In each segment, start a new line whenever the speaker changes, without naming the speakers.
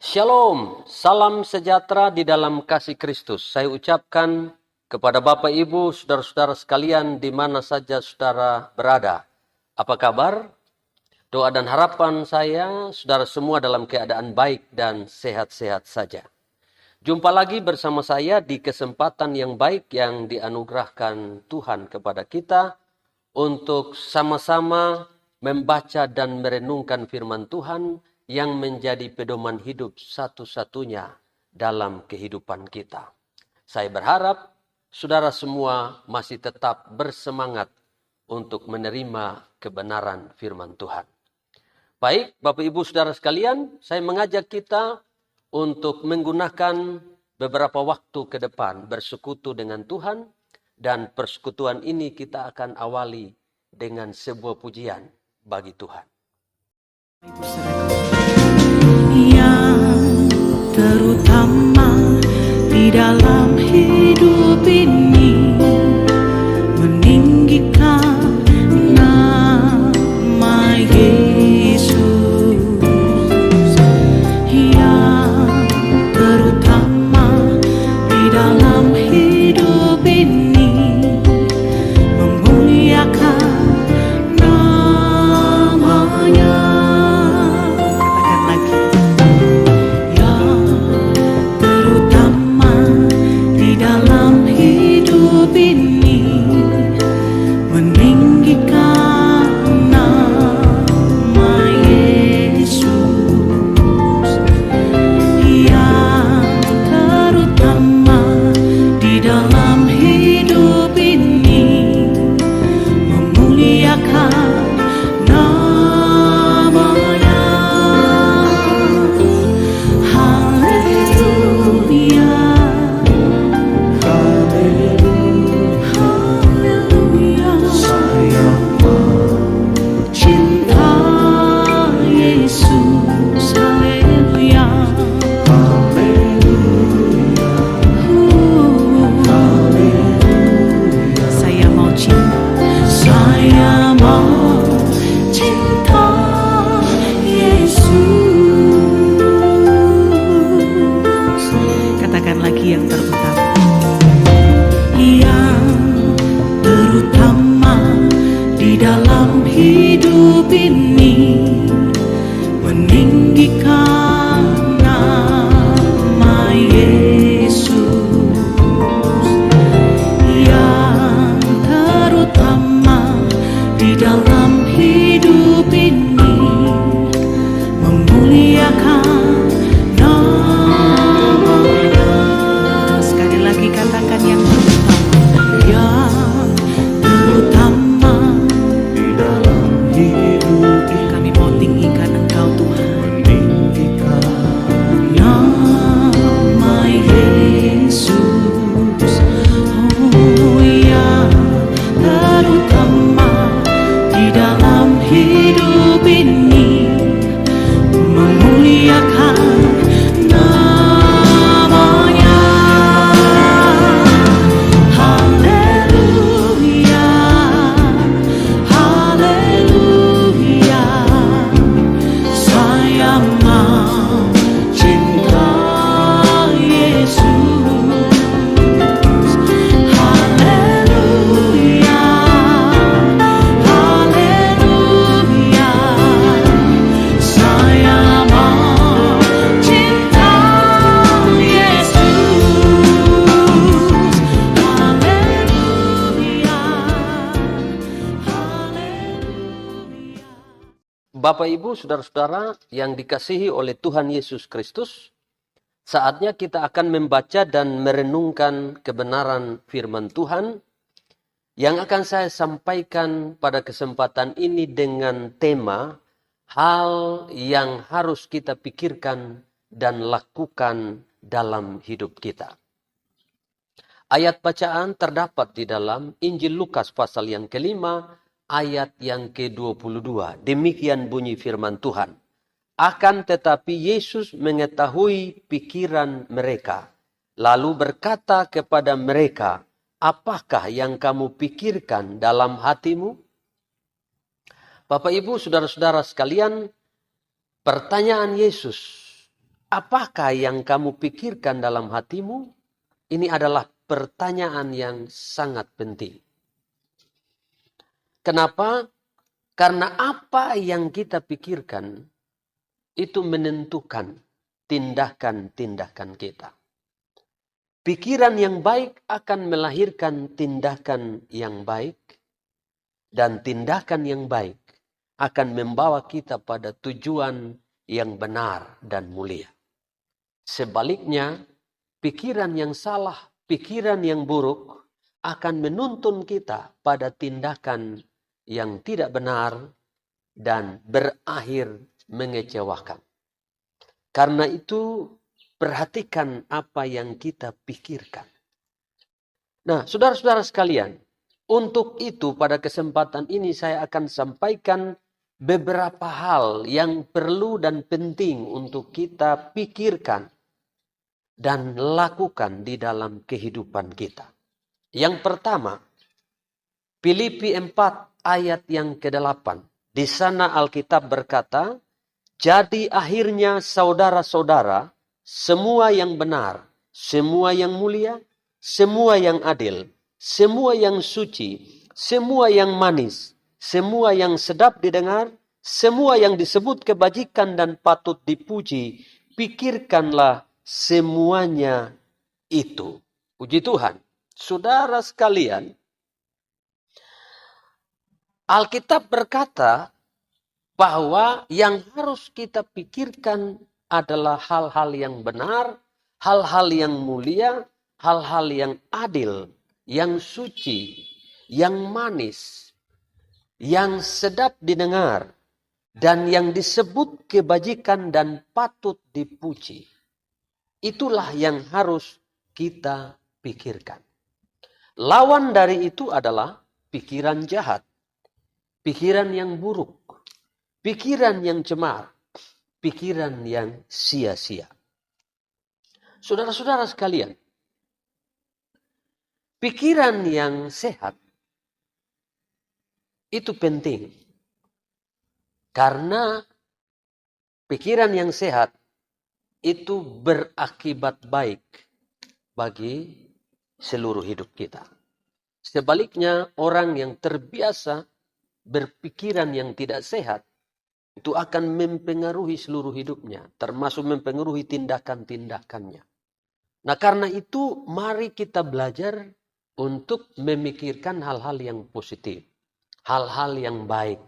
Shalom, salam sejahtera di dalam kasih Kristus. Saya ucapkan kepada Bapak, Ibu, saudara-saudara sekalian di mana saja saudara berada. Apa kabar? Doa dan harapan saya, saudara semua dalam keadaan baik dan sehat-sehat saja. Jumpa lagi bersama saya di kesempatan yang baik yang dianugerahkan Tuhan kepada kita untuk sama-sama membaca dan merenungkan firman Tuhan yang menjadi pedoman hidup satu-satunya dalam kehidupan kita. Saya berharap saudara semua masih tetap bersemangat untuk menerima kebenaran firman Tuhan. Baik, Bapak Ibu Saudara sekalian, saya mengajak kita untuk menggunakan beberapa waktu ke depan bersekutu dengan Tuhan, dan persekutuan ini kita akan awali dengan sebuah pujian bagi Tuhan.
Yang terutama di dalam hidup ini, meninggikan nama Yesus. Yang terutama di dalam hidup ini, memuliakan namanya. Katakan lagi. Yang terutama di dalam hidup ini, meninggikan nama Yesus. Yang terutama di dalam hidup ini, memuliakan namanya. Haleluya, haleluya. Saya cinta Yesus. Haleluya, saya mau cinta, saya mau cinta Yesus. Katakan lagi, yang terutama. Yang terutama di dalam hidup ini, meninggikan nama Yesus. Yang terutama di dalam hidup ini, memuliakan namanya. Sekali lagi katakan, yang terutama. Yang terutama di dalam hidup ini, kami mau tinggikan Engkau Tuhan. Nama Yesus. Oh, yang terutama di dalam hidup ini, memuliakan namanya. Haleluya, haleluya. Saya mau cinta Yesus. Haleluya, haleluya. Saya mau cinta Yesus. Haleluya, haleluya.
Bapak, Ibu, saudara-saudara yang dikasihi oleh Tuhan Yesus Kristus, saatnya kita akan membaca dan merenungkan kebenaran firman Tuhan yang akan saya sampaikan pada kesempatan ini dengan tema hal yang harus kita pikirkan dan lakukan dalam hidup kita. Ayat bacaan terdapat di dalam Injil Lukas pasal yang kelima, ayat yang ke-22. Demikian bunyi firman Tuhan. Akan tetapi Yesus mengetahui pikiran mereka, lalu berkata kepada mereka, apakah yang kamu pikirkan dalam hatimu? Bapak, Ibu, saudara-saudara sekalian, pertanyaan Yesus apakah yang kamu pikirkan dalam hatimu? Ini adalah pertanyaan yang sangat penting. Kenapa? Karena apa yang kita pikirkan itu menentukan tindakan-tindakan kita. Pikiran yang baik akan melahirkan tindakan yang baik, dan tindakan yang baik akan membawa kita pada tujuan yang benar dan mulia. Sebaliknya, pikiran yang salah, pikiran yang buruk akan menuntun kita pada tindakan yang tidak benar dan berakhir mengecewakan. Karena itu, perhatikan apa yang kita pikirkan. Nah, saudara-saudara sekalian, untuk itu pada kesempatan ini saya akan sampaikan beberapa hal yang perlu dan penting untuk kita pikirkan dan lakukan di dalam kehidupan kita. Yang pertama, Filipi 4 ayat yang ke-8. Di sana Alkitab berkata, jadi akhirnya saudara-saudara, semua yang benar, semua yang mulia, semua yang adil, semua yang suci, semua yang manis, semua yang sedap didengar, semua yang disebut kebajikan dan patut dipuji, pikirkanlah semuanya itu. Puji Tuhan. Saudara sekalian, Alkitab berkata bahwa yang harus kita pikirkan adalah hal-hal yang benar, hal-hal yang mulia, hal-hal yang adil, yang suci, yang manis, yang sedap didengar, dan yang disebut kebajikan dan patut dipuji. Itulah yang harus kita pikirkan. Lawan dari itu adalah pikiran jahat, pikiran yang buruk, pikiran yang cemar, pikiran yang sia-sia. Saudara-saudara sekalian, pikiran yang sehat itu penting. Karena pikiran yang sehat itu berakibat baik bagi seluruh hidup kita. Sebaliknya, orang yang terbiasa berpikiran yang tidak sehat itu akan mempengaruhi seluruh hidupnya, termasuk mempengaruhi tindakan-tindakannya. Nah, karena itu mari kita belajar untuk memikirkan hal-hal yang positif, hal-hal yang baik,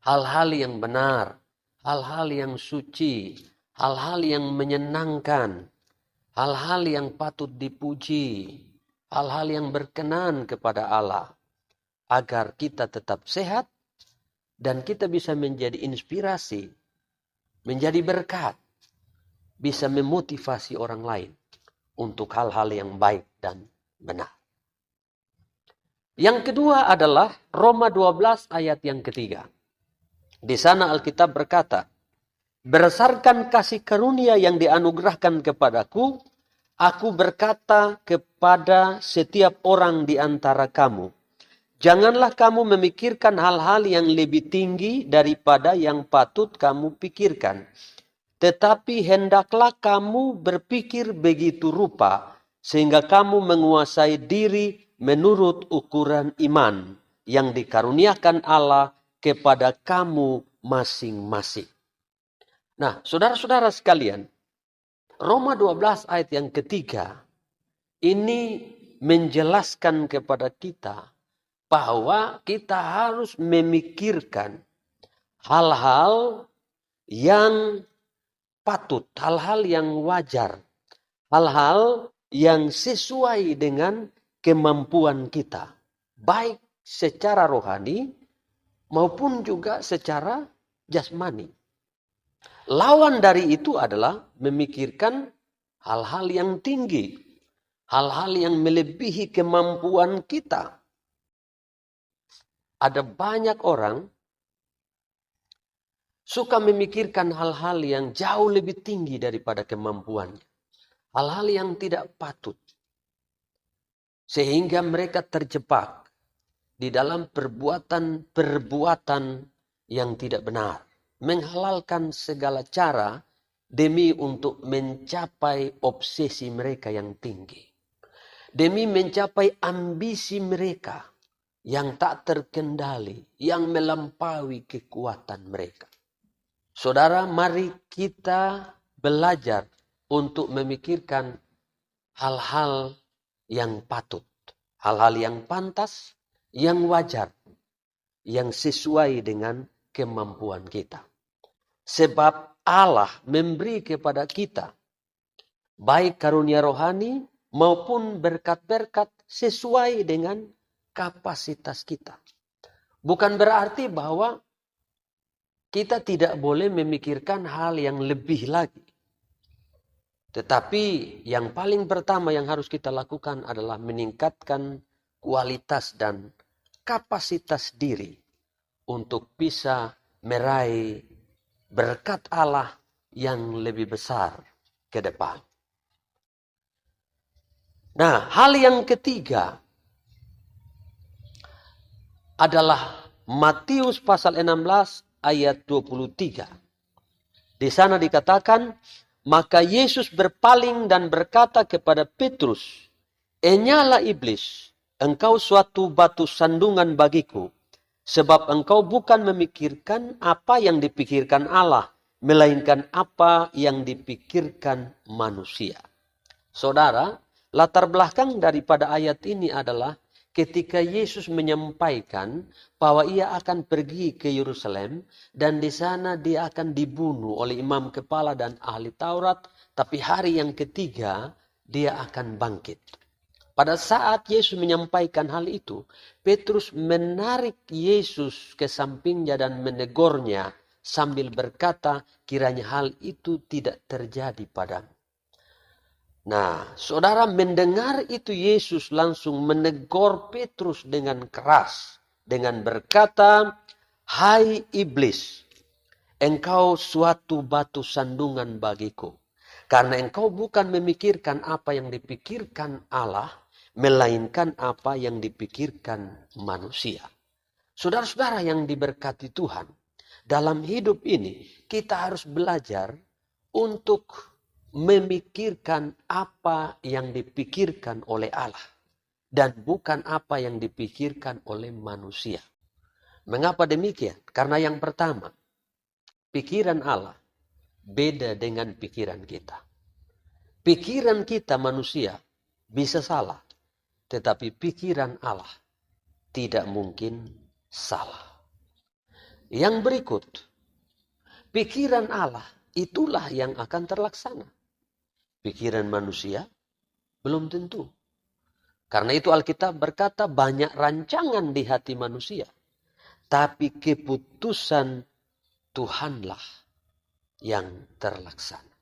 hal-hal yang benar, hal-hal yang suci, hal-hal yang menyenangkan, hal-hal yang patut dipuji, hal-hal yang berkenan kepada Allah, agar kita tetap sehat, dan kita bisa menjadi inspirasi, menjadi berkat, bisa memotivasi orang lain untuk hal-hal yang baik dan benar. Yang kedua adalah Roma 12 ayat yang ketiga. Di sana Alkitab berkata, berdasarkan kasih karunia yang dianugerahkan kepadaku, aku berkata kepada setiap orang di antara kamu, janganlah kamu memikirkan hal-hal yang lebih tinggi daripada yang patut kamu pikirkan. Tetapi hendaklah kamu berpikir begitu rupa, sehingga kamu menguasai diri menurut ukuran iman yang dikaruniakan Allah kepada kamu masing-masing. Nah, saudara-saudara sekalian, Roma 12 ayat yang ketiga, ini menjelaskan kepada kita bahwa kita harus memikirkan hal-hal yang patut, hal-hal yang wajar, hal-hal yang sesuai dengan kemampuan kita, baik secara rohani maupun juga secara jasmani. Lawan dari itu adalah memikirkan hal-hal yang tinggi, hal-hal yang melebihi kemampuan kita. Ada banyak orang suka memikirkan hal-hal yang jauh lebih tinggi daripada kemampuannya. Hal-hal yang tidak patut. Sehingga mereka terjebak di dalam perbuatan-perbuatan yang tidak benar. Menghalalkan segala cara demi untuk mencapai obsesi mereka yang tinggi. Demi mencapai ambisi mereka yang tak terkendali, yang melampaui kekuatan mereka. Saudara, mari kita belajar untuk memikirkan hal-hal yang patut, hal-hal yang pantas, yang wajar, yang sesuai dengan kemampuan kita. Sebab Allah memberi kepada kita baik karunia rohani maupun berkat-berkat sesuai dengan kapasitas kita. Bukan berarti bahwa kita tidak boleh memikirkan hal yang lebih lagi. Tetapi yang paling pertama yang harus kita lakukan adalah meningkatkan kualitas dan kapasitas diri untuk bisa meraih berkat Allah yang lebih besar ke depan. Nah, hal yang ketiga adalah Matius pasal 16 ayat 23. Di sana dikatakan, maka Yesus berpaling dan berkata kepada Petrus, "Enyalah iblis, engkau suatu batu sandungan bagiku, sebab engkau bukan memikirkan apa yang dipikirkan Allah, melainkan apa yang dipikirkan manusia." Saudara, latar belakang daripada ayat ini adalah ketika Yesus menyampaikan bahwa ia akan pergi ke Yerusalem dan di sana dia akan dibunuh oleh imam kepala dan ahli Taurat, tapi hari yang ketiga dia akan bangkit. Pada saat Yesus menyampaikan hal itu, Petrus menarik Yesus ke sampingnya dan menegurnya sambil berkata, kiranya hal itu tidak terjadi padamu. Nah, saudara, mendengar itu Yesus langsung menegur Petrus dengan keras. Dengan berkata, "Hai iblis, engkau suatu batu sandungan bagiku. Karena engkau bukan memikirkan apa yang dipikirkan Allah, melainkan apa yang dipikirkan manusia." Saudara-saudara yang diberkati Tuhan, dalam hidup ini kita harus belajar untuk memikirkan apa yang dipikirkan oleh Allah dan bukan apa yang dipikirkan oleh manusia. Mengapa demikian? Karena yang pertama, pikiran Allah beda dengan pikiran kita. Pikiran kita manusia bisa salah, tetapi pikiran Allah tidak mungkin salah. Yang berikut, pikiran Allah itulah yang akan terlaksana. Pikiran manusia belum tentu. Karena itu Alkitab berkata banyak rancangan di hati manusia. Tapi keputusan Tuhanlah yang terlaksana.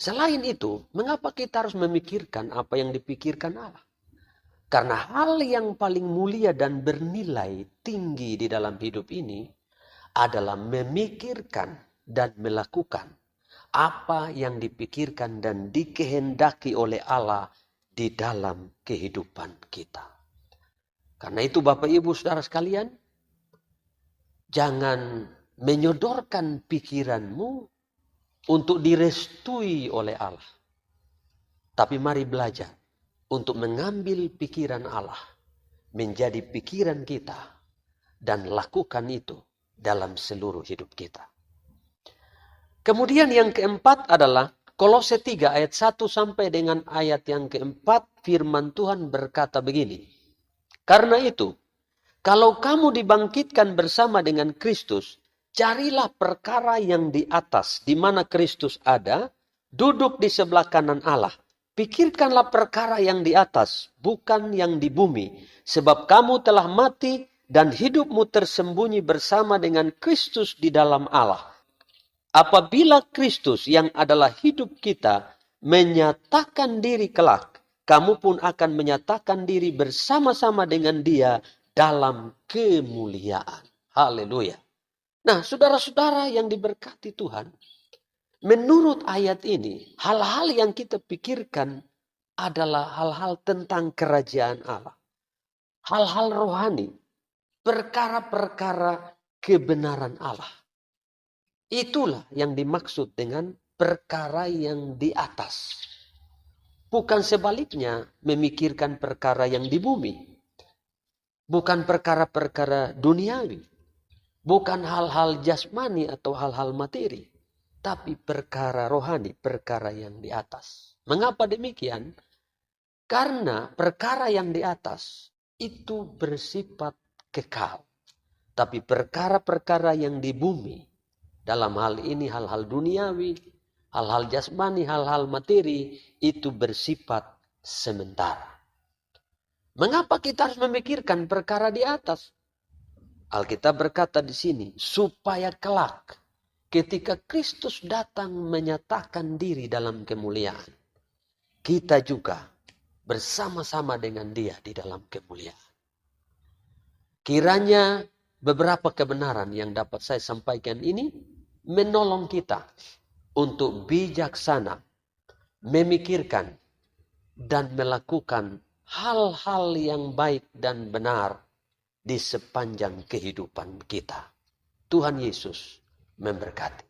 Selain itu, mengapa kita harus memikirkan apa yang dipikirkan Allah? Karena hal yang paling mulia dan bernilai tinggi di dalam hidup ini adalah memikirkan dan melakukan apa yang dipikirkan dan dikehendaki oleh Allah di dalam kehidupan kita. Karena itu Bapak Ibu Saudara sekalian, jangan menyodorkan pikiranmu untuk direstui oleh Allah. Tapi mari belajar untuk mengambil pikiran Allah menjadi pikiran kita dan lakukan itu dalam seluruh hidup kita. Kemudian yang keempat adalah Kolose 3 ayat 1 sampai dengan ayat yang keempat, firman Tuhan berkata begini. Karena itu, kalau kamu dibangkitkan bersama dengan Kristus, carilah perkara yang di atas, di mana Kristus ada, duduk di sebelah kanan Allah. Pikirkanlah perkara yang di atas, bukan yang di bumi. Sebab kamu telah mati dan hidupmu tersembunyi bersama dengan Kristus di dalam Allah. Apabila Kristus yang adalah hidup kita menyatakan diri kelak, kamu pun akan menyatakan diri bersama-sama dengan Dia dalam kemuliaan. Haleluya. Nah, saudara-saudara yang diberkati Tuhan, menurut ayat ini, hal-hal yang kita pikirkan adalah hal-hal tentang kerajaan Allah. Hal-hal rohani, perkara-perkara kebenaran Allah. Itulah yang dimaksud dengan perkara yang di atas. Bukan sebaliknya memikirkan perkara yang di bumi. Bukan perkara-perkara duniawi. Bukan hal-hal jasmani atau hal-hal materi. Tapi perkara rohani, perkara yang di atas. Mengapa demikian? Karena perkara yang di atas itu bersifat kekal. Tapi perkara-perkara yang di bumi, dalam hal ini hal-hal duniawi, hal-hal jasmani, hal-hal materi, itu bersifat sementara. Mengapa kita harus memikirkan perkara di atas? Alkitab berkata di sini, supaya kelak ketika Kristus datang menyatakan diri dalam kemuliaan, kita juga bersama-sama dengan Dia di dalam kemuliaan. Kiranya beberapa kebenaran yang dapat saya sampaikan ini menolong kita untuk bijaksana memikirkan dan melakukan hal-hal yang baik dan benar di sepanjang kehidupan kita. Tuhan Yesus memberkati.